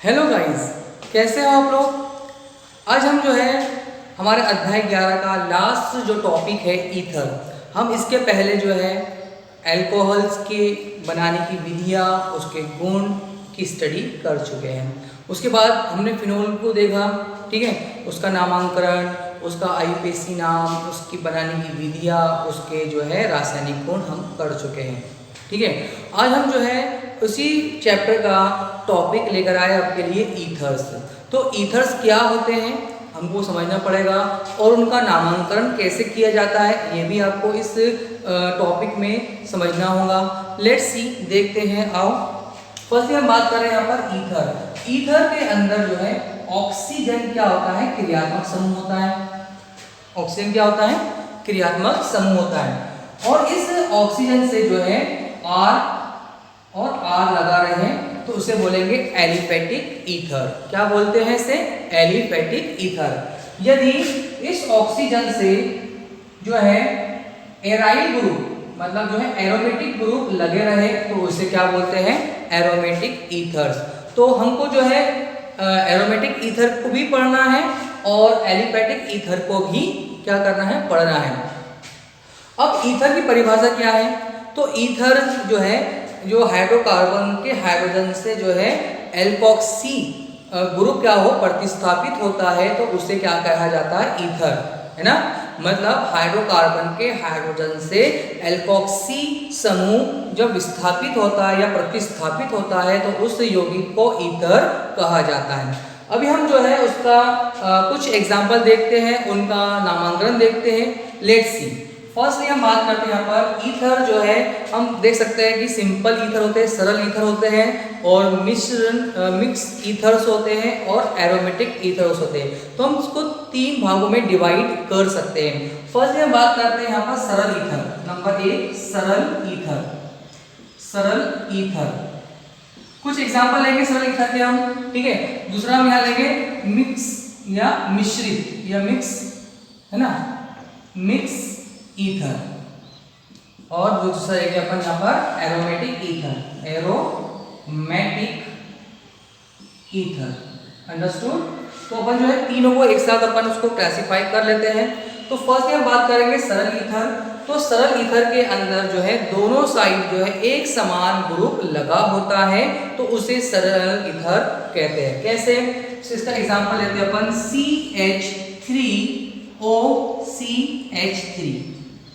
Hello guys, कैसे हो आप लोग। आज हम जो है हमारे अध्याय 11 का लास्ट जो टॉपिक है ईथर, हम इसके पहले जो है अल्कोहल्स के बनाने की विधियाँ, उसके गुण की स्टडी कर चुके हैं। उसके बाद हमने फिनोल को देखा, ठीक है, उसका नामांकन, उसका आईयूपीएसी नाम, उसकी बनाने की विधियाँ, उसके जो है रासायनिक गुण हम कर चुके हैं। ठीक है, आज हम जो है उसी चैप्टर का टॉपिक लेकर आए आपके लिए ईथर्स। तो ईथर्स क्या होते हैं हमको समझना पड़ेगा, और उनका नामांकन कैसे किया जाता है ये भी आपको इस टॉपिक में समझना होगा। लेट्स सी, देखते हैं। आओ, फर्स्ट हम बात कर रहे हैं यहाँ पर ईथर। ईथर के अंदर जो है ऑक्सीजन क्या होता है, क्रियात्मक समूह होता है। ऑक्सीजन क्या होता है, क्रियात्मक समूह होता है। और इस ऑक्सीजन से जो है R और R लगा रहे हैं तो उसे बोलेंगे एलिफेटिक ईथर। क्या बोलते हैं इसे, एलिफेटिक ईथर। यदि इस ऑक्सीजन से जो है एराइल ग्रुप, मतलब जो है एरोमेटिक ग्रुप लगे रहे तो उसे क्या बोलते हैं, एरोमेटिक ईथर्स। तो हमको जो है एरोमेटिक ईथर को भी पढ़ना है और एलिफेटिक ईथर को भी क्या करना है, पढ़ना है। अब ईथर की परिभाषा क्या है, तो ईथर जो है जो हाइड्रोकार्बन के हाइड्रोजन से जो है एल्कोक्सी ग्रुप क्या हो प्रतिस्थापित होता है तो उसे क्या कहा जाता है, ईथर, है ना। मतलब हाइड्रोकार्बन के हाइड्रोजन से एल्कोक्सी समूह जब विस्थापित होता है या प्रतिस्थापित होता है तो उस यौगिक को ईथर कहा जाता है। अभी हम जो है उसका कुछ एग्जाम्पल देखते हैं, उनका नामांकन देखते हैं। लेट्स सी, फर्स्ट हम बात करते हैं यहाँ पर ईथर जो है, हम देख सकते हैं कि सिंपल ईथर होते हैं, सरल ईथर होते हैं, और मिक्स ईथर्स होते हैं और एरोमेटिक ईथर्स होते हैं। तो हम इसको तीन भागों में डिवाइड कर सकते हैं। फर्स्ट हम बात करते हैं यहाँ पर सरल ईथर। नंबर 1 सरल ईथर। सरल ईथर, कुछ एग्जाम्पल लेंगे सरल ईथर के हम, ठीक है। दूसरा हम यहाँ लेंगे मिक्स या मिश्रित या मिक्स, है ना, मिक्स ईथर। और दूसरा है अपन यहाँ पर aromatic ether, aromatic ether. Understood. तो अपन जो है तीनों को एक साथ अपन उसको क्लासिफाई कर लेते हैं। तो फर्स्ट हम बात करेंगे सरल ईथर। तो सरल ईथर के अंदर जो है दोनों साइड जो है एक समान ग्रुप लगा होता है तो उसे सरल ईथर कहते हैं। कैसे, इसका एग्जांपल लेते हैं अपन CH3OCH3,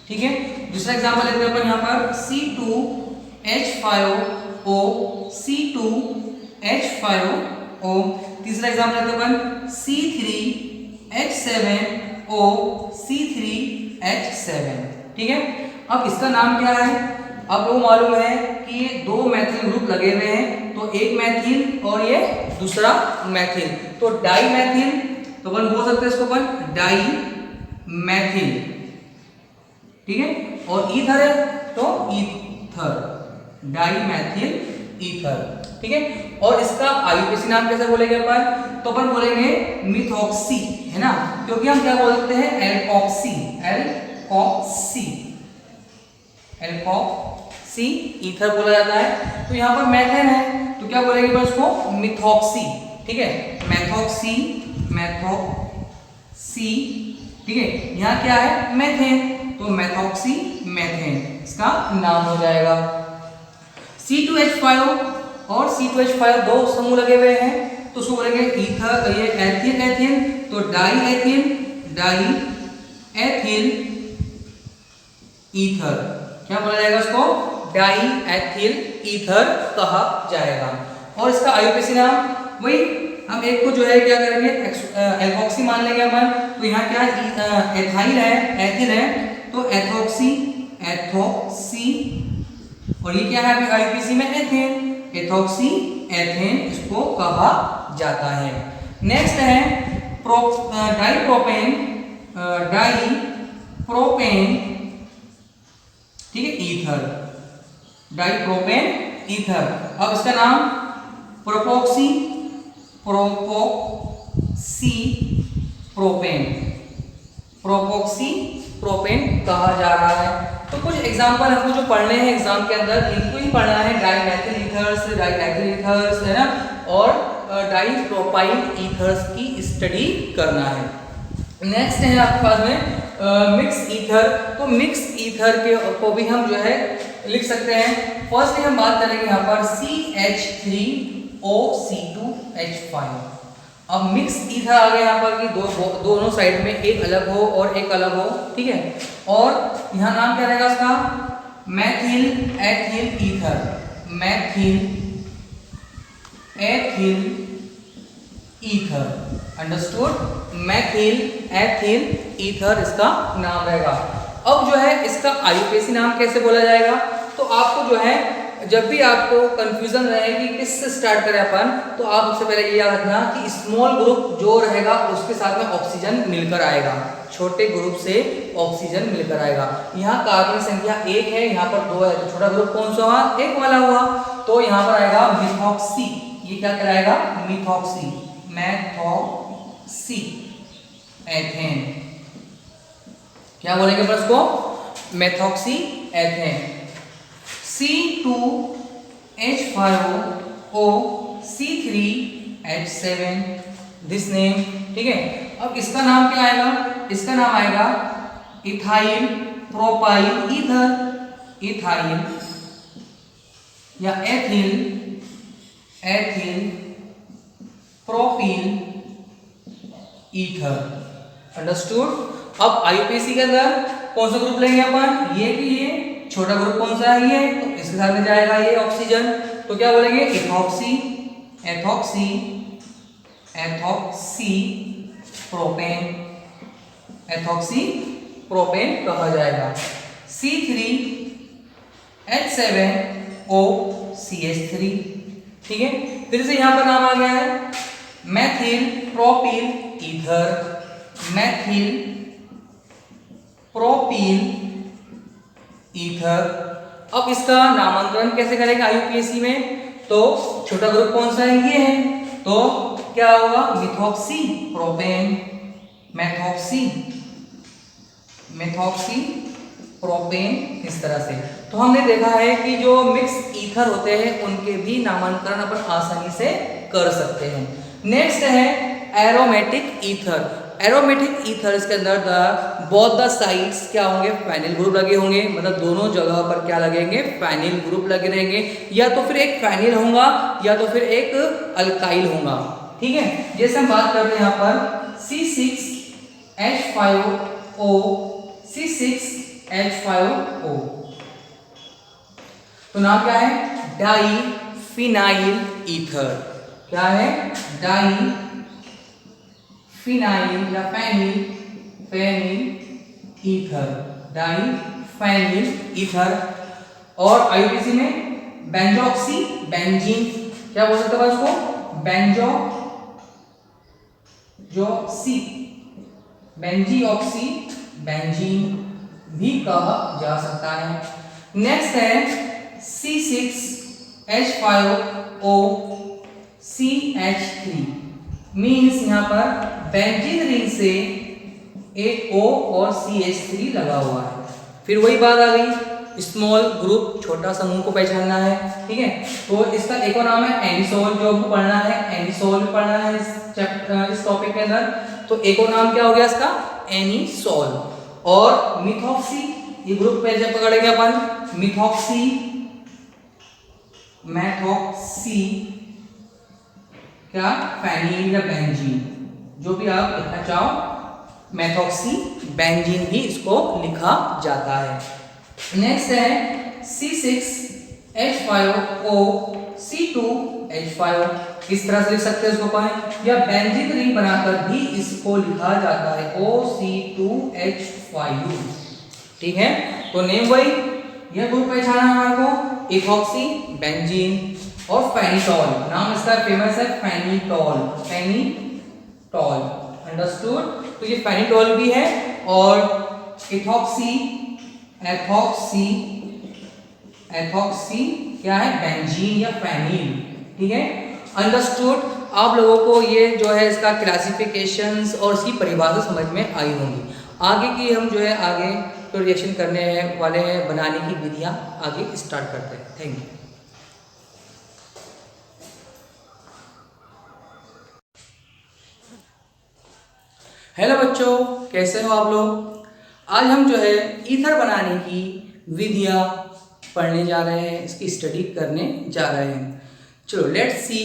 ठीक है। दूसरा एग्जांपल लेते हैं अपन यहाँ पर C2H5OC2H5O। तीसरा एग्जांपल लेते हैं अपन C3H7OC3H7, ठीक है। अब इसका नाम क्या है, अब वो मालूम है कि ये दो मैथिल ग्रुप लगे हुए हैं, तो एक मैथिल और ये दूसरा मैथिल, तो डाई मैथिल, तो अपन बोल सकते हैं इसको अपन डाई मैथिल, ठीक है। और ईथर है तो ईथर, डाई मैथिल ईथर, ठीक है। और इसका आईयूपीएसी नाम कैसे बोलेंगे अपन, तो अपन बोलेंगे मिथॉक्सी, है ना, क्योंकि हम क्या बोल सकते हैं, एल्कोक्सी, एल्कोक्सी, एल्कोक्सी ईथर बोला जाता है। तो यहाँ पर मैथेन है तो क्या बोलेंगे अपन उसको, मिथॉक्सी, ठीक है, मैथॉक्सी, मैथॉक्सी, ठीक है। यहाँ क्या है, मैथेन, तो मैथॉक्सी मैथेन इसका नाम हो जाएगा। C2H5 और C2H5 दो समूह लगे हुए हैं तो उसको बोलेंगे ईथर, ये एथिल एथिल, तो die ethyl, die ethyl ether, क्या बोला जाएगा उसको, डाई एथिल ईथर कहा जाएगा। और इसका आईयूपीएसी नाम वही, हम एक को जो है क्या करेंगे, एल्कोक्सी मान लेंगे अपन, तो यहाँ क्या एथाइल है, एथिल है, तो एथोक्सी, एथोक्सी, और ये क्या है आईयूपीएसी में, एथेन, एथोक्सी एथेन इसको कहा जाता है। नेक्स्ट है डाइप्रोपेन, डाइप्रोपेन, ठीक है, ईथर, डाइप्रोपेन ईथर। अब इसका नाम प्रोपोक्सी, प्रोपोक्सी प्रोपेन, प्रोपोक्सी प्रोपेन कहा जा रहा है। तो कुछ एग्जांपल हमको जो पढ़ने हैं एग्जाम के अंदर, इनको ही पढ़ना है, डाइमेथिल ईथर्स, डाइमेथिल ईथर्स, है ना, और डाइप्रोपाइल ईथर्स की स्टडी करना है। नेक्स्ट है आपके पास में मिक्स ईथर। तो मिक्स ईथर के को भी हम जो है लिख सकते हैं। फर्स्ट हम बात करेंगे यहाँ पर CH3OC2H5। अब मिक्स ईथर आ गया यहाँ पर कि दोनों साइड में एक अलग हो और एक अलग हो, ठीक है। और यहाँ नाम क्या रहेगा उसका, Maithil ethyl ether, Maithil ethyl ether, understood. Maithil ethyl ether इसका नाम रहेगा। अब जो है इसका आईयूपीएसी नाम कैसे बोला जाएगा, तो आपको जो है जब भी आपको कंफ्यूजन रहे कि किससे स्टार्ट करें अपन, तो आप सबसे पहले ये याद रखना कि स्मॉल ग्रुप जो रहेगा उसके साथ में ऑक्सीजन मिलकर आएगा, छोटे ग्रुप से ऑक्सीजन मिलकर आएगा। यहाँ कार्बन संख्या 1 है, यहाँ पर 2 है, तो छोटा ग्रुप कौन सा हुआ, 1 वाला हुआ। तो यहाँ पर आएगा मिथॉक्सी, ये क्या कहलाएगा, मिथॉक्सी, मैथॉक्सी एथेन। क्या बोलेंगे पर इसको, methoxy ethane. C2H5O C3H7 this name, ठीक है। अब इसका नाम क्या आएगा, इसका नाम आएगा इथाइल प्रोपाइल ईथर, इथाइल या ethyl ethyl propyl ether, understood. अब आईयूपीएसी के अंदर कौन सा ग्रुप लेंगे अपन, ये कि ये छोटा ग्रुप कौन सा है, ये, तो इसके साथ में जाएगा ये ऑक्सीजन, तो क्या बोलेंगे, ethoxy ethoxy ethoxy propane, ethoxy propane कहा जाएगा। C3H7O CH3, ठीक है। फिर से यहाँ पर नाम आ गया है Maithil propyl ether, Maithil propyl ether. अब इसका नामांकन कैसे करेंगे आईयूपीएसी में, तो छोटा ग्रुप कौन सा है, ये है, तो क्या होगा, मिथॉक्सी प्रोपेन, मैथॉक्सी मेथॉक्सी प्रोपेन, इस तरह से। तो हमने देखा है कि जो मिक्स ईथर होते हैं उनके भी नामांकन अपन आसानी से कर सकते हैं। नेक्स्ट है एरोमेटिक ईथर। एरोमेटिक ईथर्स के अंदर बोथ द साइड्स क्या होंगे, फाइनल ग्रुप लगे होंगे, मतलब दोनों जगह पर क्या लगेंगे, फाइनल ग्रुप लगे रहेंगे, या तो फिर एक फाइनल होगा या तो फिर एक अल्काइल होगा, ठीक है। जैसे हम बात करते हैं यहाँ पर C6H5O C6H5O, तो नाम क्या है, डाइफिनाइल ईथर। क्या है, डाइफिनाइल या फेनिल ईथर, डाइफेनिल ईथर। और आईयूपीएसी में बेंजोक्सी बेंजीन, क्या बोल सकते हैं उसको, बेंजोक्सी बेंजीऑक्सी बेंजीन भी कहा जा सकता है। नेक्स्ट है C6H5O CH3, मीन्स यहाँ पर बेंजीन रिंग से एक O और CH3 लगा हुआ है। फिर वही बात आ गई, स्मॉल ग्रुप छोटा समूह को पहचानना है, ठीक है। तो इसका एक और नाम है एनिसोल, जो आपको पढ़ना है, एनिसोल पढ़ना है इस टॉपिक के अंदर। तो एक और नाम क्या हो गया इसका, एनिसोल। और मिथॉक्सी, ये ग्रुप पे जब पकड़ेंगे अपन, मिथॉक्सी मैथॉक्सी क्या, फेनिल या बेंजीन, जो भी आप लिखना चाहो, मैथॉक्सी बेंजीन भी इसको लिखा जाता है। नेक्स्ट है C6H5O C2H5O, इस तरह से लिख सकते हैं इसको पाए, या बेंजीन रिंग बनाकर भी इसको लिखा जाता है OC2H5, ठीक है। तो नेम वही, यह ग्रुप पहचाना हमारे को, इथॉक्सी बेंजीन और फेनिटॉल, नाम इसका फेमस है, फेनिटॉल, फेनिटॉल, अंडरस्टूड। तो ये फेनिटॉल भी है, और इथॉक्सी एथॉक्सी क्या है, बेंजीन या फेनिल, ठीक है, अंडरस्टूड। आप लोगों को ये जो है इसका क्लासिफिकेशंस और इसकी परिभाषा समझ में आई होंगी। आगे की हम जो है आगे तो रिएक्शन करने वाले हैं, बनाने की विधियां आगे स्टार्ट करते हैं। Thank you. हेलो बच्चों, कैसे हो आप लोग। आज हम जो है ईथर बनाने की विधियाँ पढ़ने जा रहे हैं, इसकी स्टडी करने जा रहे हैं। चलो लेट्स सी,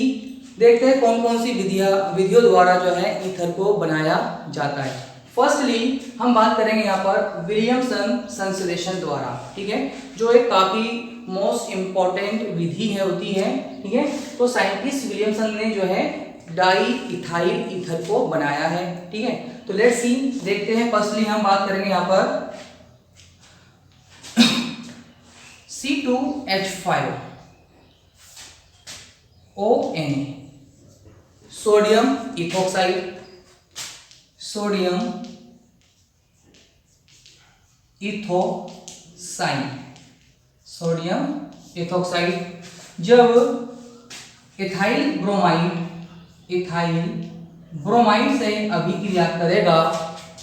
देखते हैं कौन कौन सी विधियों द्वारा जो है ईथर को बनाया जाता है। फर्स्टली हम बात करेंगे यहाँ पर विलियमसन संश्लेषण द्वारा, ठीक है, जो एक काफ़ी मोस्ट इम्पॉर्टेंट विधि है होती है, ठीक है। तो साइंटिस्ट विलियमसन ने जो है डाई इथाइल ईथर को बनाया है, ठीक है। तो लेट्स सी, देखते हैं। फर्स्टली हम बात करेंगे यहाँ पर C2H5ONA, sodium ethoxide, sodium ethoxide, sodium ethoxide. जब इथाइल ब्रोमाइड से अभिक्रिया करेगा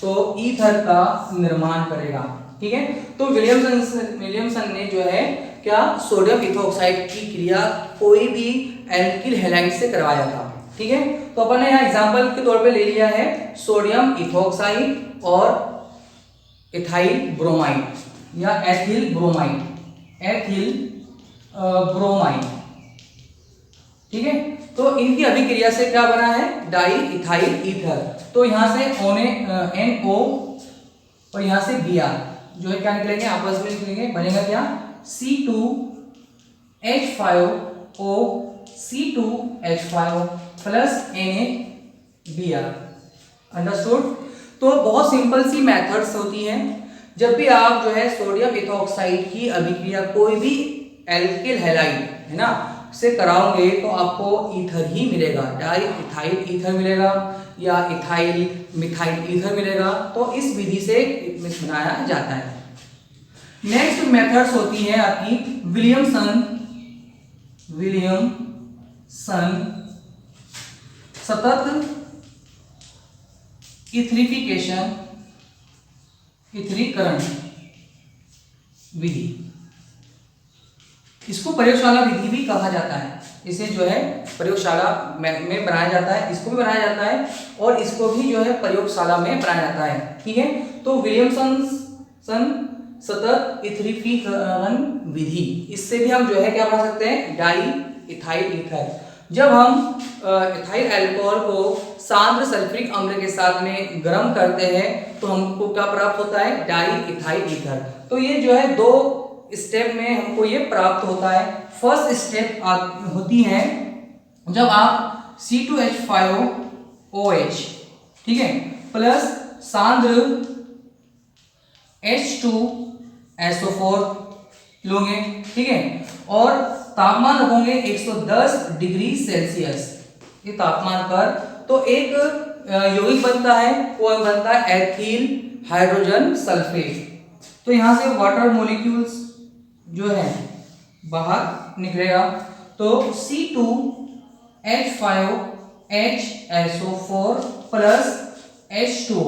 तो ईथर का निर्माण करेगा, ठीक है। तो विलियमसन ने जो है क्या सोडियम इथोक्साइड की क्रिया कोई भी एल्किल हैलाइड से करवाया था, ठीक है। तो अपन ने यहाँ एग्जांपल के तौर पे ले लिया है सोडियम इथोक्साइड और इथाइल ब्रोमाइड या एथिल ब्रोमाइड, ठीक है। तो इनकी अभिक्रिया से क्या बना है, डाई इथाइल ईथर। तो यहाँ से NO और यहाँ से Br जो है क्या निकलेंगे, आपस में निकलेंगे, बनेगा क्या C2H5O C2H5O plus NaBr। Understood. तो बहुत सिंपल सी मेथड्स होती हैं। जब भी आप जो है सोडियम इथोक्साइड की अभिक्रिया कोई भी एल्किल हैलाइड है ना से कराओगे तो आपको ईथर ही मिलेगा, डाई इथाइल ईथर मिलेगा या इथाइल मिथाइल ईथर मिलेगा। तो इस विधि से बनाया जाता है। नेक्स्ट मेथड्स होती है आपकी विलियमसन सतत इथरीकरण विधि। इसको प्रयोगशाला विधि भी कहा जाता है। इसे जो है प्रयोगशाला में बनाया जाता है, इसको भी बनाया जाता है और इसको भी जो है प्रयोगशाला में बनाया जाता है, ठीक है। तो विलियमसन सतत इथरीकरण विधि, इससे भी हम जो है क्या बना सकते हैं, डाई इथाइल ईथर। जब हम इथाइल अल्कोहल को सांद्र सल्फ्यूरिक अम्ल के साथ में गर्म करते हैं तो हमको क्या प्राप्त होता है, डाई इथाइल ईथर। तो ये जो है दो स्टेप में हमको ये प्राप्त होता है। फर्स्ट स्टेप होती है जब आप C2H5OH, ठीक है, प्लस सांद्र H2SO4 लोगे, ठीक है, और तापमान रखोगे 110 डिग्री सेल्सियस ये तापमान पर। तो एक यौगिक बनता है, वो बनता है एथिल हाइड्रोजन सल्फेट। तो यहाँ से वाटर मॉलिक्यूल्स जो है बाहर निकलेगा। तो C2H5HSO4 प्लस H2O,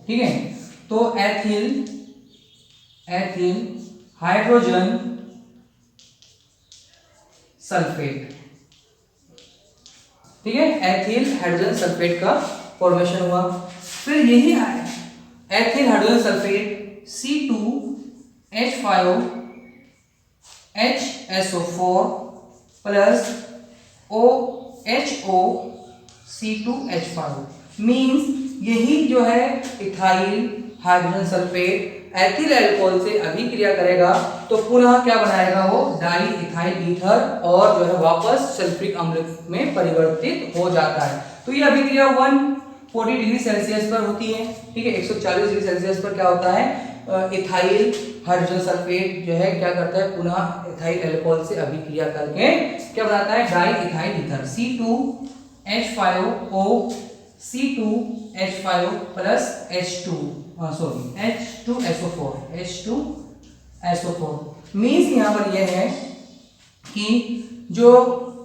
ठीक है। तो एथिल हाइड्रोजन सल्फेट, ठीक है, एथिल हाइड्रोजन सल्फेट का फॉर्मेशन हुआ। फिर यही ethyl hydrogen sulphate C2H5HSO4 plus OHO C2H5 means यही जो है ethyl hydrogen sulphate ethyl alcohol से अभिक्रिया करेगा तो पुनः क्या बनाएगा, वो डाई इथाइल ईथर और जो है वापस सल्फ्यूरिक अम्ल में परिवर्तित हो जाता है। तो ये अभिक्रिया 140 डिग्री सेल्सियस पर होती है, ठीक है। 140 डिग्री सेल्सियस पर क्या होता है, इथाइल हाइड्रोजन सल्फेट जो है क्या करता है, पुनः इथाइल अल्कोहल से अभिक्रिया करके क्या बनाता है, di ethyl ether C2H5O C2H5O plus H2SO4 means यहाँ पर यह है कि जो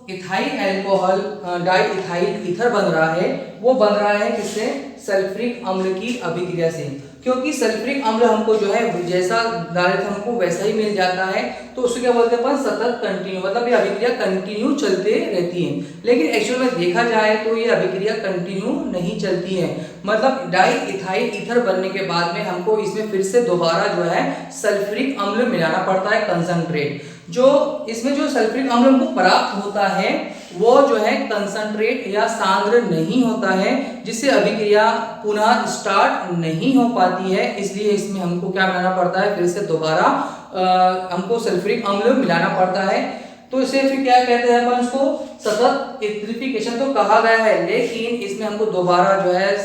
ethyl alcohol di ethyl ether बन रहा है वो बन रहा है किससे, सल्फ्यूरिक अम्ल की अभिक्रिया से। क्योंकि सल्फ्यूरिक अम्ल हमको जो है जैसा डाले थे हमको वैसा ही मिल जाता है, तो उसको क्या बोलते हैं अपन, सतत कंटिन्यू, मतलब ये अभिक्रिया कंटिन्यू चलते रहती है। लेकिन एक्चुअल में देखा जाए तो ये अभिक्रिया कंटिन्यू नहीं चलती है, मतलब डाई इथाइल ईथर बनने के बाद में हमको इसमें फिर से दोबारा जो है सल्फ्यूरिक अम्ल मिलाना पड़ता है कंसंट्रेट। जो इसमें जो सल्फ्यूरिक अम्ल हमको प्राप्त होता है वो जो है कंसंट्रेट या सांद्र नहीं होता है, जिससे अभिक्रिया पुनः स्टार्ट नहीं हो पाती है। इसलिए इसमें हमको क्या मिलाना पड़ता है, फिर से दोबारा हमको सल्फ्यूरिक अम्ल मिलाना पड़ता है। तो इसे फिर क्या कहते हैं अपन, उसको सतत एथरिफिकेशन तो कहा गया है, लेकिन इसमें हमको दोबारा जो है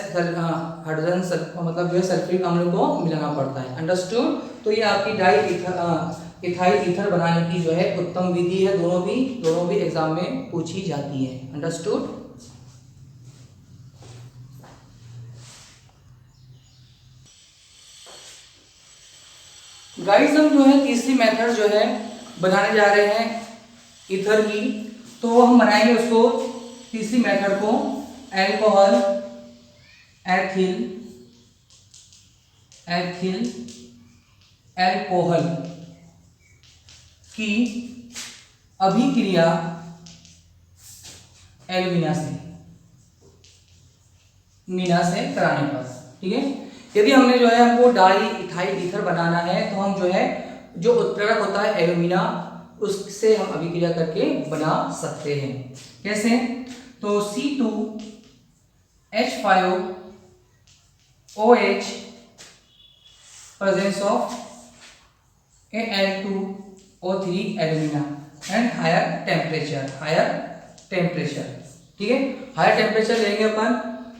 हाइड्रोजन मतलब जो है सल्फ्यूरिक अम्ल को मिलाना पड़ता है। अंडरस्टूड। तो ये आपकी डाई इथाइल ईथर बनाने की जो है उत्तम विधि है, दोनों भी एग्जाम में पूछी जाती है। अंडरस्टूड। गाइस हम जो है तीसरी मेथड जो है बनाने जा रहे हैं ईथर की, तो हम बनाएंगे उसको तीसरी मेथड को एल्कोहल एथिल एल्कोहल की अभिक्रिया एल्यूमिना से कराने पर। ठीक है, यदि हमने जो है हमको डाई इथाइल ईथर बनाना है तो हम जो है जो उत्प्रेरक होता है एल्यूमिना उससे हम अभिक्रिया करके बना सकते हैं। कैसे, तो C2H5OH presence of Al2O3 alumina and higher temperature। ठीक है, हायर टेम्परेचर लेंगे अपन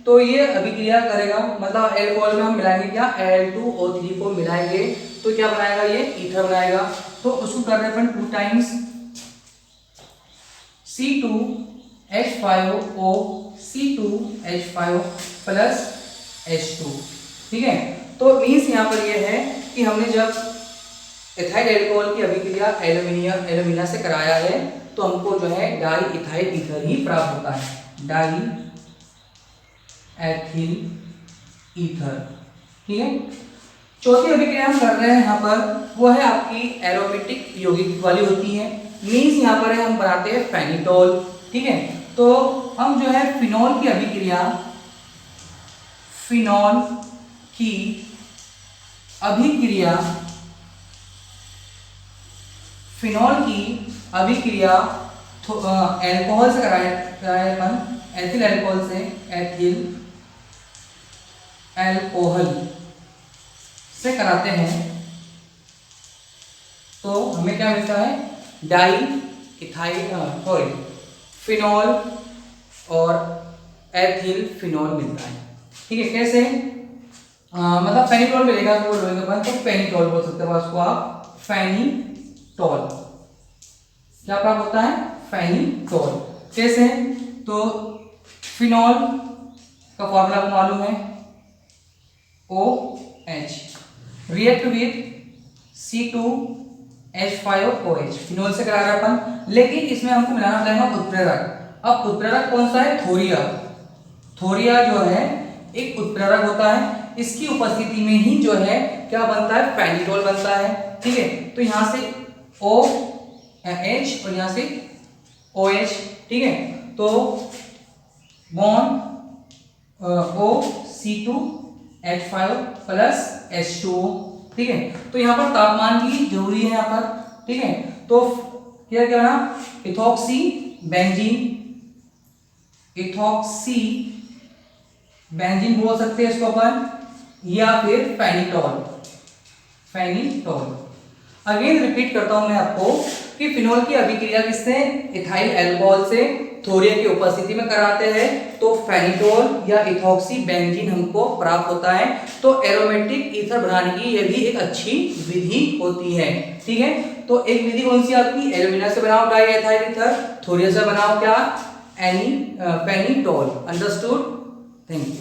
तो ये अभिक्रिया करेगा, मतलब एल्कोहल में हम मिलाएंगे क्या, Al2O3 को मिलाएंगे तो क्या बनाएगा, ये ईथर बनाएगा। तो उसको कर रहे अपन 2 times C2H5O C2H5O plus H2। ठीक है, तो मीन्स यहाँ पर ये है कि हमने जब एथाइल एल्कोहल की अभिक्रिया एल्यूमिना से कराया है तो हमको जो है डाई इथाइल ईथर ही प्राप्त होता है, डाई एथिल ईथर। ठीक है, चौथी अभिक्रिया हम कर रहे हैं यहाँ पर, वो है आपकी एरोमेटिक यौगिक वाली होती है। मीन्स यहाँ पर है हम बनाते हैं फेनिटोल। ठीक है, तो हम जो है फिनॉल की अभिक्रिया एल्कोहल से कराए अपन, एथिल एल्कोहल से, एथिल एल्कोहल से कराते हैं तो हमें क्या मिलता है, डाई इथाइल फिनॉल और एथिल फिनॉल मिलता है। ठीक है, कैसे, मतलब फेनिटोल मिलेगा तो तो फेनिटोल बोल सकते हैं उसको आप, फेनिटोल क्या प्राप्त होता है, फेनिटोल। कैसे, तो फिनॉल का फॉर्मूला आपको मालूम है OH, react with C2H5OH, phenol से करा रहे अपन, लेकिन इसमें हमको मिलाना पड़ेगा उत्प्रेरक। अब उत्प्रेरक कौन सा है, थोरिया जो है एक उत्प्रेरक होता है, इसकी उपस्थिति में ही जो है क्या बनता है, फेनिटोल बनता है। ठीक है, तो यहां से OH और यहां से OH। ठीक है, तो बॉन्ड OC2H5 प्लस H2O। ठीक है, तो यहाँ पर तापमान की जरूरी है यहाँ पर। ठीक है, तो क्या करना, इथॉक्सी बेंजीन बोल सकते हैं इसको अपन, या फिर फेनिटोल। अगेन रिपीट करता हूं मैं आपको कि फिनॉल की अभिक्रिया किससे, इथाइल अल्कोहल से थोरिया की उपस्थिति में कराते हैं तो फेनिटोल या इथॉक्सी बेंजीन हमको प्राप्त होता है। तो एरोमेटिक ईथर बनाने की यह भी एक अच्छी विधि होती है। ठीक है, तो एक विधि कौन सी आपकी, एल्यूमिना से बनाओ डाई एथाइल ईथर, थोरिया से बनाओ क्या, फेनिटोल। अंडरस्टूड। Thank you.